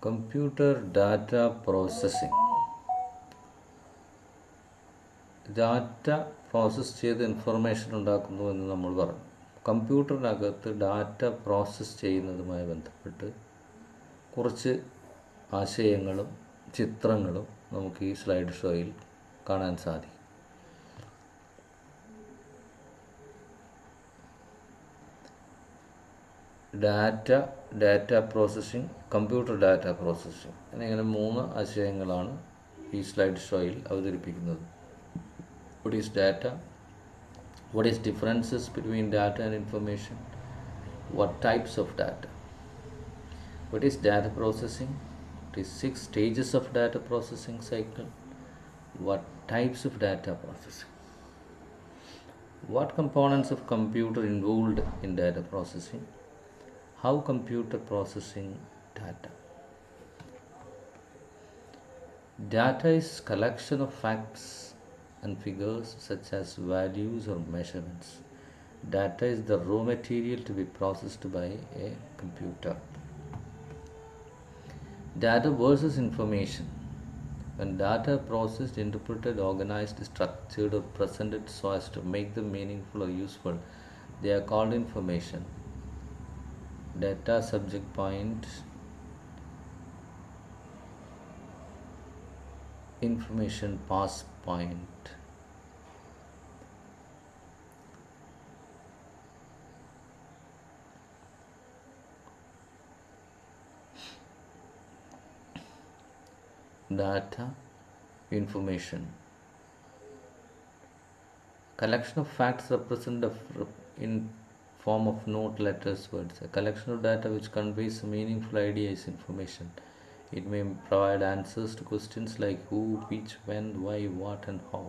Computer data processing. Data process ചെയ്ത് information ഉണ്ടാക്കുന്നു എന്ന് നമ്മൾ പറഞ്ഞു. കമ്പ്യൂട്ടറിനകത്ത് ഡാറ്റ പ്രോസസ്സ് ചെയ്യുന്നതുമായി ബന്ധപ്പെട്ട് കുറച്ച് ആശയങ്ങളും ചിത്രങ്ങളും നമുക്ക് ഈ സ്ലൈഡ് ഷോയിൽ കാണാൻ സാധിക്കും. Data processing, computer data processing എന്നിങ്ങനെ 3 ആശയങ്ങളാണ് ഈ സ്ലൈഡ് ഷോയിൽ അവതരിപ്പിക്കുന്നത്. What is data? What is differences between data and information? What types of data? What is data processing? What is 6 stages of data processing cycle? What types of data processing? What components of computer involved in data processing? How computer processing data? Data is collection of facts and figures such as values or measurements. Data is the raw material to be processed by a computer. Data versus information. When data are processed, interpreted, organized, structured or presented so as to make them meaningful or useful, they are called information. Data subject point, information pass point. Data, information. Collection of facts represented in form of note, letters, words. A collection of data which conveys a meaningful idea is information. It may provide answers to questions like who, which, when, why, what and how.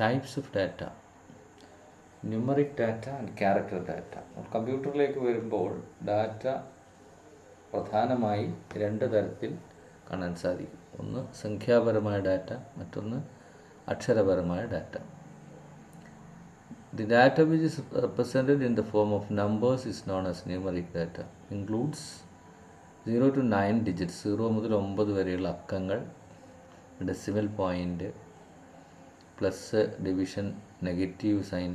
Types of data. Numeric data and character data. കമ്പ്യൂട്ടറിലേക്ക് വരുമ്പോൾ data പ്രധാനമായി 2 തരത്തിൽ കാണാൻ സാധിക്കും. ഒന്ന് സംഖ്യാപരമായ data, മറ്റൊന്ന് അക്ഷരപരമായ data. The data which is represented in the form of numbers is known as numeric data. Includes 0 to 9 digits, 0 മുതൽ 9 വരെയുള്ള അക്കങ്ങൾ, decimal point, plus, division, negative sign,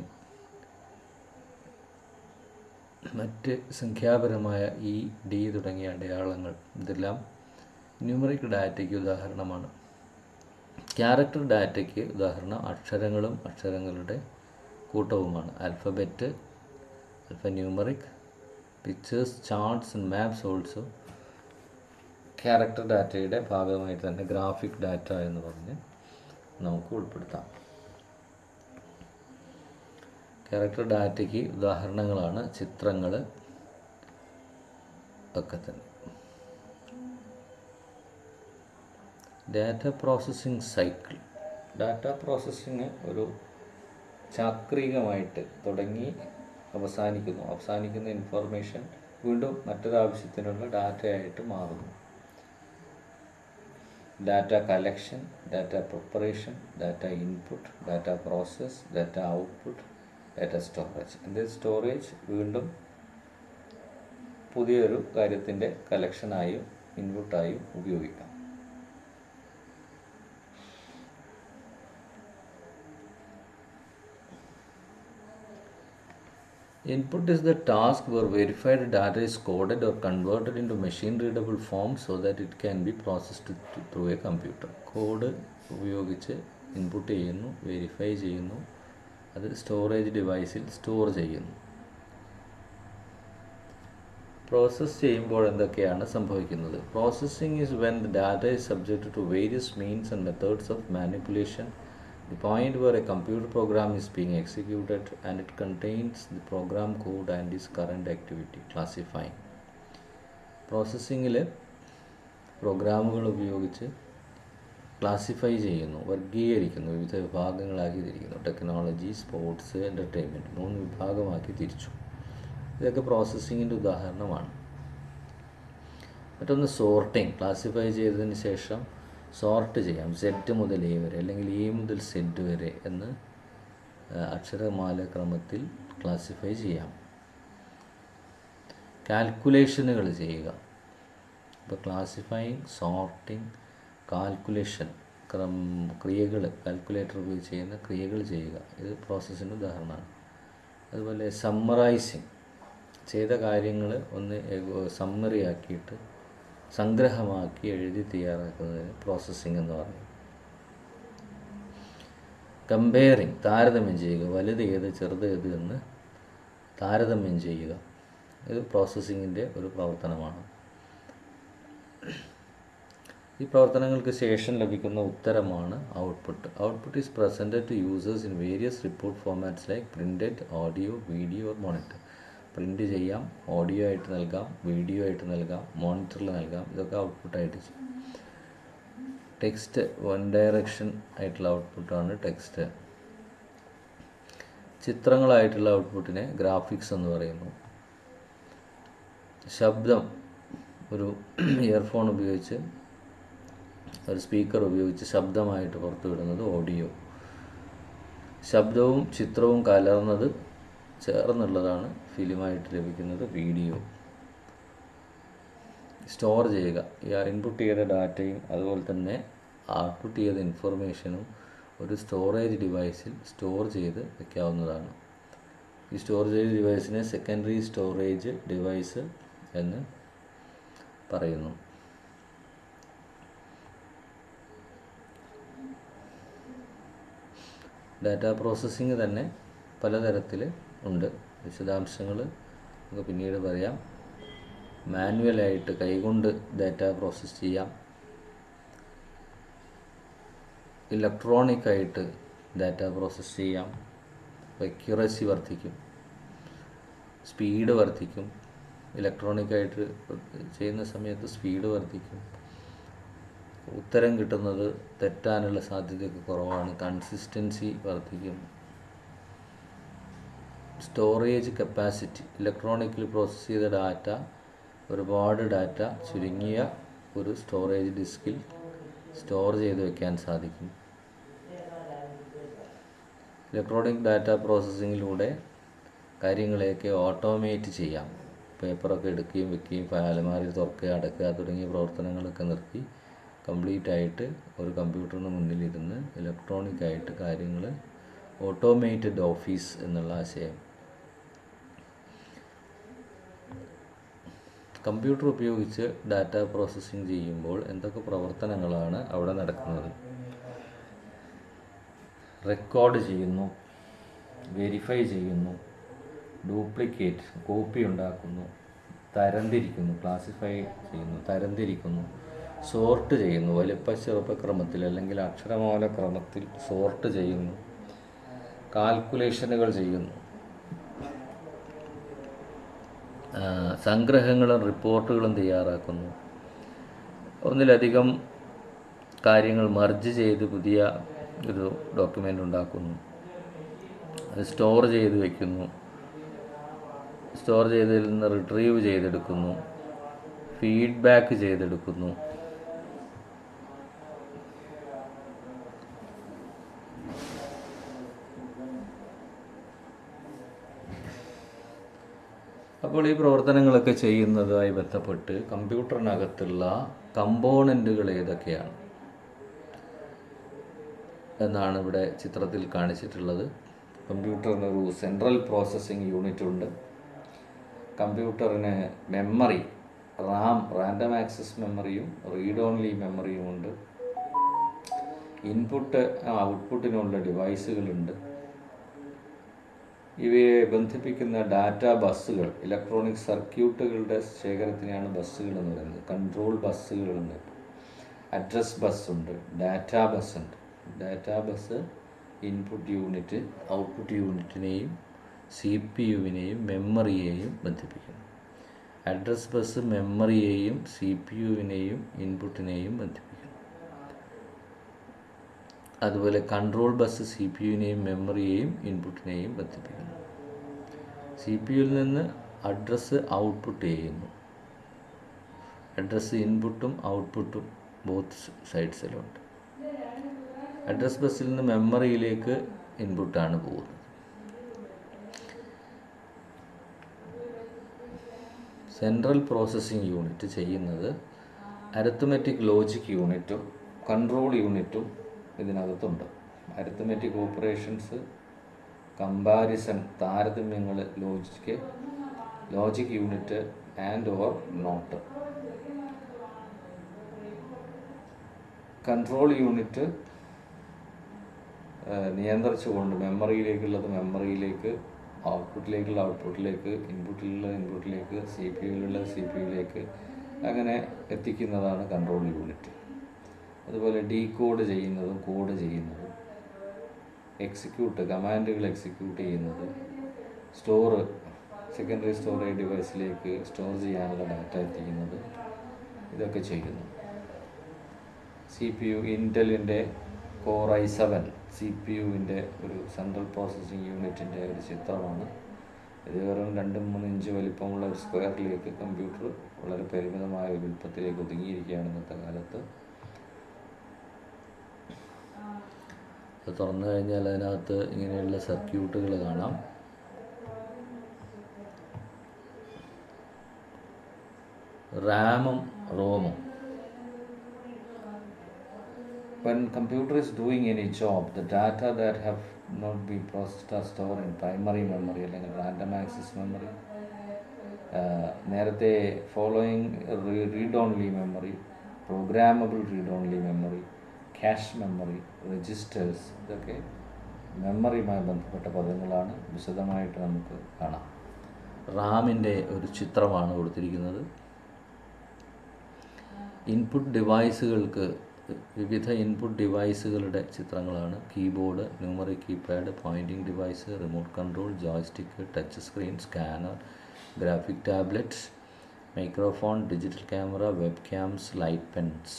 മറ്റ് സംഖ്യാപരമായ ഇ, ഡി തുടങ്ങിയ അടയാളങ്ങൾ. ഇതെല്ലാം ന്യൂമറിക് ഡാറ്റയ്ക്ക് ഉദാഹരണമാണ്. ക്യാരക്ടർ ഡാറ്റയ്ക്ക് ഉദാഹരണം അക്ഷരങ്ങളും അക്ഷരങ്ങളുടെ കൂട്ടവുമാണ്. Alphabet, alphanumeric, pictures, charts and maps also character ഡാറ്റയുടെ ഭാഗമായിട്ട് തന്നെ ഗ്രാഫിക് ഡാറ്റ എന്ന് പറഞ്ഞ് നമുക്ക് ഉൾപ്പെടുത്താം. ക്യാരക്ടർ ഡാറ്റയ്ക്ക് ഉദാഹരണങ്ങളാണ് ചിത്രങ്ങൾ ഒക്കെ തന്നെ. Data processing cycle. Data processing ഒരു ചാക്രികമായിട്ട് തുടങ്ങി അവസാനിക്കുന്ന ഇൻഫർമേഷൻ വീണ്ടും മറ്റൊരാവശ്യത്തിനുള്ള ഡാറ്റയായിട്ട് മാറുന്നു. Data collection, data preparation, data input, data process, data output, data storage. ഇതിൻ്റെ സ്റ്റോറേജ് വീണ്ടും പുതിയൊരു കാര്യത്തിൻ്റെ കളക്ഷനായും ഇൻപുട്ടായും ഉപയോഗിക്കാം. Input is the task where verified data is coded or converted into machine readable form so that it can be processed through a computer. Code ഉപയോഗിച്ച് input ചെയ്യുന്നു, verify ചെയ്യുന്നു, അത് storage ഡിവൈസിൽ സ്റ്റോർ ചെയ്യുന്നു. പ്രോസസ്സ് ചെയ്യുമ്പോൾ എന്തൊക്കെയാണ് സംഭവിക്കുന്നത്? Processing is when the data is subject to various means and methods of manipulation. The point where a computer program is being executed and it contains the program code and its current activity. Classifying. പ്രോസസ്സിങ്ങിൽ പ്രോഗ്രാമുകൾ ഉപയോഗിച്ച് classify ചെയ്യുന്നു, വർഗീകരിക്കുന്നു, വിവിധ വിഭാഗങ്ങളാക്കി തിരിക്കുന്നു. Technology, sports, entertainment 3 വിഭാഗമാക്കി തിരിച്ചു. ഇതൊക്കെ പ്രോസസ്സിങ്ങിൻ്റെ ഉദാഹരണമാണ്. മറ്റൊന്ന് sorting. Classify ചെയ്തതിന് ശേഷം സോർട്ട് ചെയ്യാം. സെറ്റ് മുതൽ എ വരെ അല്ലെങ്കിൽ എ മുതൽ സെറ്റ് വരെ എന്ന് അക്ഷരമാല ക്രമത്തിൽ ക്ലാസിഫൈ ചെയ്യാം. കാൽക്കുലേഷനുകൾ ചെയ്യുക. ഇപ്പോൾ ക്ലാസിഫയിങ്, സോർട്ടിങ്, കാൽക്കുലേഷൻ ക്രിയകൾ, കാൽക്കുലേറ്റർ ഉപയോഗിച്ച് ചെയ്യുന്ന ക്രിയകൾ ചെയ്യുക, ഇത് പ്രോസസ്സിൻ്റെ ഉദാഹരണമാണ്. അതുപോലെ സമ്മറൈസിങ്, ചെയ്ത കാര്യങ്ങൾ ഒന്ന് സമ്മറി ആക്കിയിട്ട് സംഗ്രഹമാക്കി എഴുതി തയ്യാറാക്കുന്നതിന് പ്രോസസ്സിങ് എന്ന് പറയും. കമ്പയറിങ്, താരതമ്യം ചെയ്യുക, വലുത് ഏത് ചെറുത് ഏത് എന്ന് താരതമ്യം ചെയ്യുക, ഇത് പ്രോസസ്സിങ്ങിൻ്റെ ഒരു പ്രവർത്തനമാണ്. ഈ പ്രവർത്തനങ്ങൾക്ക് ശേഷം ലഭിക്കുന്ന ഉത്തരമാണ് output. Output is presented to users in various report formats like printed, audio, video or monitor. Print ചെയ്യാം, ഓഡിയോ ആയിട്ട് നൽകാം, വീഡിയോ ആയിട്ട് നൽകാം, മോണിറ്ററിൽ നൽകാം, ഇതൊക്കെ ഔട്ട്പുട്ടായിട്ട് ചെയ്യും. ടെക്സ്റ്റ് വൺ ഡയറക്ഷൻ ആയിട്ടുള്ള ഔട്ട്പുട്ടാണ് ടെക്സ്റ്റ്. ചിത്രങ്ങളായിട്ടുള്ള ഔട്ട്പുട്ടിനെ ഗ്രാഫിക്സ് എന്ന് പറയുന്നു. ശബ്ദം, ഒരു ഇയർഫോൺ ഉപയോഗിച്ച്, ഒരു സ്പീക്കർ ഉപയോഗിച്ച് ശബ്ദമായിട്ട് പുറത്തുവിടുന്നത് ഓഡിയോ. ശബ്ദവും ചിത്രവും കലർന്നത് ചേർന്നുള്ളതാണ് ഫിലിമായിട്ട് ലഭിക്കുന്നത് വീഡിയോ. സ്റ്റോർ ചെയ്യുക, ഈ ഇൻപുട്ട് ചെയ്ത ഡാറ്റയും അതുപോലെ തന്നെ ഔട്ട്പുട്ട് ചെയ്ത ഇൻഫർമേഷനും ഒരു സ്റ്റോറേജ് ഡിവൈസിൽ സ്റ്റോർ ചെയ്ത് വയ്ക്കാവുന്നതാണ്. ഈ സ്റ്റോറേജ് ഡിവൈസിനെ സെക്കൻഡറി സ്റ്റോറേജ് ഡിവൈസ് എന്ന് പറയുന്നു. ഡാറ്റ പ്രോസസ്സിങ് തന്നെ പലതരത്തിൽ ഉണ്ട്. വിശദാംശങ്ങൾ നമുക്ക് പിന്നീട് പറയാം. മാനുവലായിട്ട് കൈകൊണ്ട് ഡാറ്റ പ്രോസസ്സ് ചെയ്യാം. ഇലക്ട്രോണിക്കായിട്ട് ഡാറ്റ പ്രോസസ്സ് ചെയ്യാം. അക്യുറസി വർദ്ധിക്കും, സ്പീഡ് വർദ്ധിക്കും. ഇലക്ട്രോണിക്കായിട്ട് ചെയ്യുന്ന സമയത്ത് സ്പീഡ് വർദ്ധിക്കും, ഉത്തരം കിട്ടുന്നത് തെറ്റാനുള്ള സാധ്യതയൊക്കെ കുറവാണ്, കൺസിസ്റ്റൻസി വർദ്ധിക്കും. സ്റ്റോറേജ് കപ്പാസിറ്റി, ഇലക്ട്രോണിക്കലി പ്രോസസ്സ് ചെയ്ത ഡാറ്റ, ഒരുപാട് ഡാറ്റ ചുരുങ്ങിയ ഒരു സ്റ്റോറേജ് ഡിസ്കിൽ സ്റ്റോർ ചെയ്ത് വയ്ക്കാൻ സാധിക്കും. ഇലക്ട്രോണിക് ഡാറ്റ പ്രോസസ്സിങ്ങിലൂടെ കാര്യങ്ങളെയൊക്കെ ഓട്ടോമേറ്റ് ചെയ്യാം. പേപ്പറൊക്കെ എടുക്കുകയും വെക്കുകയും അലമാരി തുറക്കുക, അടക്കുക തുടങ്ങിയ പ്രവർത്തനങ്ങളൊക്കെ നിർത്തി കംപ്ലീറ്റ് ആയിട്ട് ഒരു കമ്പ്യൂട്ടറിന് മുന്നിലിരുന്ന് ഇലക്ട്രോണിക്കായിട്ട് കാര്യങ്ങൾ, ഓട്ടോമേറ്റഡ് ഓഫീസ് എന്നുള്ള ആശയം. കമ്പ്യൂട്ടർ ഉപയോഗിച്ച് ഡാറ്റ പ്രോസസ്സിങ് ചെയ്യുമ്പോൾ എന്തൊക്കെ പ്രവർത്തനങ്ങളാണ് അവിടെ നടക്കുന്നത്? റെക്കോർഡ് ചെയ്യുന്നു, വെരിഫൈ ചെയ്യുന്നു, ഡ്യൂപ്ലിക്കേറ്റ് കോപ്പി ഉണ്ടാക്കുന്നു, തരംതിരിക്കുന്നു, ക്ലാസിഫൈ ചെയ്യുന്നു, തരംതിരിക്കുന്നു, സോർട്ട് ചെയ്യുന്നു, വലിപ്പ ചെറുപ്പക്രമത്തിൽ അല്ലെങ്കിൽ അക്ഷരമാല ക്രമത്തിൽ സോർട്ട് ചെയ്യുന്നു, കാൽക്കുലേഷനുകൾ ചെയ്യുന്നു, സംഗ്രഹങ്ങളും റിപ്പോർട്ടുകളും തയ്യാറാക്കുന്നു, ഒന്നിലധികം കാര്യങ്ങൾ മർജ് ചെയ്ത് പുതിയ ഒരു ഡോക്യുമെൻ്റ് ഉണ്ടാക്കുന്നു, അത് സ്റ്റോർ ചെയ്ത് വയ്ക്കുന്നു, സ്റ്റോർ ചെയ്തതിൽ നിന്ന് റിട്രീവ് ചെയ്തെടുക്കുന്നു, ഫീഡ്ബാക്ക് ചെയ്തെടുക്കുന്നു, അപ്പോൾ ഈ പ്രവർത്തനങ്ങളൊക്കെ ചെയ്യുന്നതുമായി ബന്ധപ്പെട്ട് കമ്പ്യൂട്ടറിനകത്തുള്ള കമ്പോണൻറ്റുകൾ ഏതൊക്കെയാണ് എന്നാണ് ഇവിടെ ചിത്രത്തിൽ കാണിച്ചിട്ടുള്ളത്. കമ്പ്യൂട്ടറിനൊരു സെൻട്രൽ പ്രോസസ്സിംഗ് യൂണിറ്റ് ഉണ്ട്. കമ്പ്യൂട്ടറിന് മെമ്മറി, റാൻഡം ആക്സസ് മെമ്മറിയും റീഡ് ഓൺലി മെമ്മറിയും ഉണ്ട്. ഇൻപുട്ട് ഔട്ട്പുട്ടിനുള്ള ഡിവൈസുകളുണ്ട്. ഇവയെ ബന്ധിപ്പിക്കുന്ന ഡാറ്റ ബസ്സുകൾ, ഇലക്ട്രോണിക് സർക്യൂട്ടുകളുടെ ശേഖരത്തിനെയാണ് ബസ്സുകൾ എന്ന് പറയുന്നത്. കൺട്രോൾ ബസ്സുകളുണ്ട്, അഡ്രസ് ബസ്സുണ്ട്, ഡാറ്റാ ബസ്സുണ്ട്. Data bus input unit output യൂണിറ്റിനെയും CPU-വിനെയും മെമ്മറിയെയും ബന്ധിപ്പിക്കുന്നു. അഡ്രസ് ബസ് മെമ്മറിയെയും CPU-വിനെയും ഇൻപുട്ടിനെയും ബന്ധിപ്പിക്കുന്നു. അതുപോലെ കൺട്രോൾ ബസ് CPU-വിനെയും മെമ്മറിയെയും ഇൻപുട്ടിനെയും ബന്ധിപ്പിക്കുന്നു. CPU-യിൽ നിന്ന് അഡ്രസ്സ് ഔട്ട്പുട്ട് ചെയ്യുന്നു. അഡ്രസ്സ് ഇൻപുട്ടും ഔട്ട്പുട്ടും ബോത്ത് സൈഡ്സിലുണ്ട്. അഡ്രസ് ബസ്സിൽ നിന്ന് മെമ്മറിയിലേക്ക് ഇൻപുട്ടാണ് പോകുന്നത്. സെൻട്രൽ പ്രോസസ്സിംഗ് യൂണിറ്റ് ചെയ്യുന്നത് അരിത്മെറ്റിക് ലോജിക് യൂണിറ്റും കൺട്രോൾ യൂണിറ്റും ഇതിനകത്തുണ്ട്. അരിത്മെറ്റിക് ഓപ്പറേഷൻസ്, കമ്പാരിസൺ, താരതമ്യങ്ങൾ, logic unit and or not. Control unit നിയന്ത്രിച്ചുകൊണ്ട് മെമ്മറിയിലേക്കുള്ളത് മെമ്മറിയിലേക്ക്, ഔട്ട്പുട്ടിലേക്കുള്ള ഔട്ട്പുട്ടിലേക്ക്, ഇൻപുട്ടിലേക്ക്, സി പി യുയിലുള്ളത് സി പി യുയിലേക്ക് അങ്ങനെ എത്തിക്കുന്നതാണ് കൺട്രോൾ യൂണിറ്റ്. അതുപോലെ ഡീകോഡ് ചെയ്യുന്നതും കോഡ് ചെയ്യുന്നതും, കമാൻഡുകൾ എക്സിക്യൂട്ട് ചെയ്യുന്നത്, സെക്കൻഡറി സ്റ്റോറേജ് ഡിവൈസിലേക്ക് സ്റ്റോർ ചെയ്യാനുള്ള ഡാറ്റ എത്തിക്കുന്നത്, ഇതൊക്കെ ചെയ്യുന്നു. സി പി യു, ഇൻ്റലിൻ്റെ കോർ i7 സി പി യുവിൻ്റെ ഒരു സെൻട്രൽ പ്രോസസ്സിംഗ് യൂണിറ്റിൻ്റെ ഒരു ചിത്രമാണ്. ഇത് വെറും 2-3 ഇഞ്ച് വലിപ്പമുള്ള ഒരു സ്ക്വയറിലേക്ക് കമ്പ്യൂട്ടർ വളരെ പരിമിതമായ ഒരു വലിപ്പത്തിലേക്ക് ഒതുങ്ങിയിരിക്കുകയാണ് ഇന്നത്തെ കാലത്ത്. അത് തുറന്നു കഴിഞ്ഞാൽ അതിനകത്ത് ഇങ്ങനെയുള്ള സർക്യൂട്ടുകൾ കാണാം. റാമും റോമും. When computer is doing any job, the data that have not been processed are stored in primary memory അല്ലെങ്കിൽ random access memory. നേരത്തെ following read only memory, programmable read only memory, cache memory, registers, ഇതൊക്കെ മെമ്മറിയുമായി ബന്ധപ്പെട്ട പദങ്ങളാണ്. വിശദമായിട്ട് നമുക്ക് കാണാം. റാമിൻ്റെ ഒരു ചിത്രമാണ് കൊടുത്തിരിക്കുന്നത്. ഇൻപുട്ട് ഡിവൈസുകൾക്ക് വിവിധ ഇൻപുട്ട് ഡിവൈസുകളുടെ ചിത്രങ്ങളാണ്. Keyboard, numeric keypad, pointing device, remote control, joystick, touch screen, scanner, graphic tablets, microphone, digital camera, web cams, light pens.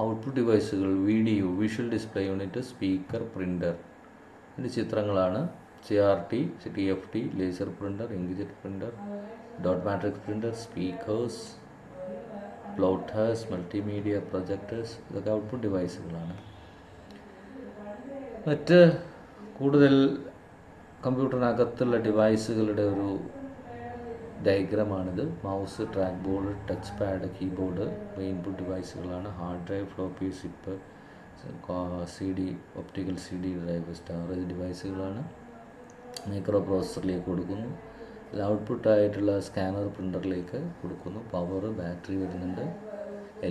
Output ഡിവൈസുകൾ, video, visual display unit, speaker, printer. ഇതിൻ്റെ ചിത്രങ്ങളാണ്. CRT, TFT, laser printer, inkjet printer, dot matrix printer, speakers, plotters, multimedia projectors. ഇതൊക്കെ output ഡിവൈസുകളാണ്. മറ്റ് കൂടുതൽ കമ്പ്യൂട്ടറിനകത്തുള്ള ഡിവൈസുകളുടെ ഒരു ഡയഗ്രമാണിത്. Mouse, track board, touch pad, keyboard input ഡിവൈസുകളാണ്. Hard drive, floppy, zip, CD, optical CD drive, storage ഡിവൈസുകളാണ്. മൈക്രോ പ്രോസസ്സറിലേക്ക് കൊടുക്കുന്നു. ഔട്ട്പുട്ടായിട്ടുള്ള സ്കാനർ പ്രിൻ്ററിലേക്ക് കൊടുക്കുന്നു. പവർ, ബാറ്ററി വരുന്നുണ്ട്.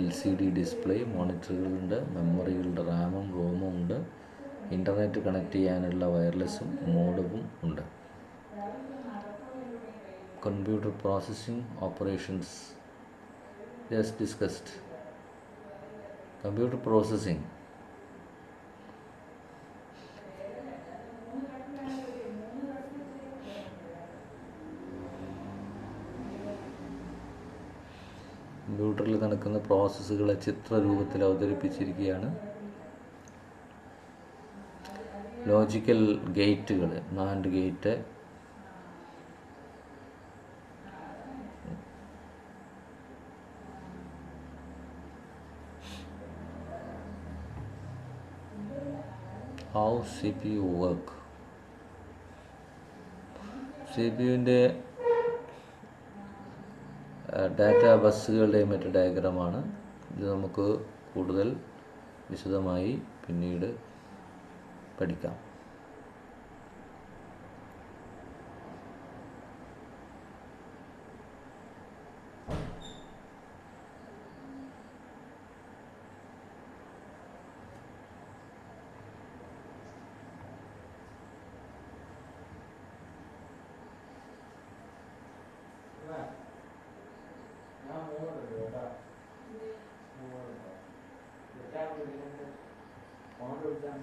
LCD ഡിസ്പ്ലേ, മോണിറ്ററുകളുണ്ട്, മെമ്മറികളുടെ റാമും റോമും ഉണ്ട്. ഇൻ്റർനെറ്റ് കണക്ട് ചെയ്യാനുള്ള വയർലെസ്സും മോഡവും ഉണ്ട്. Computer processing operations just discussed. Computer processing. കമ്പ്യൂട്ടറിൽ നടക്കുന്ന പ്രോസസ്സുകളെ ചിത്രരൂപത്തിൽ അവതരിപ്പിച്ചിരിക്കുകയാണ്. ലോജിക്കൽ ഗേറ്റുകൾ, NAND gate, how CPU work. CPUവിൻ്റെ ഡാറ്റാ ബസ്സുകളുടെയും മറ്റ് ഡയഗ്രമാണ്. ഇത് നമുക്ക് കൂടുതൽ വിശദമായി പിന്നീട് പഠിക്കാം. ഫോൺ വിളിച്ചാൽ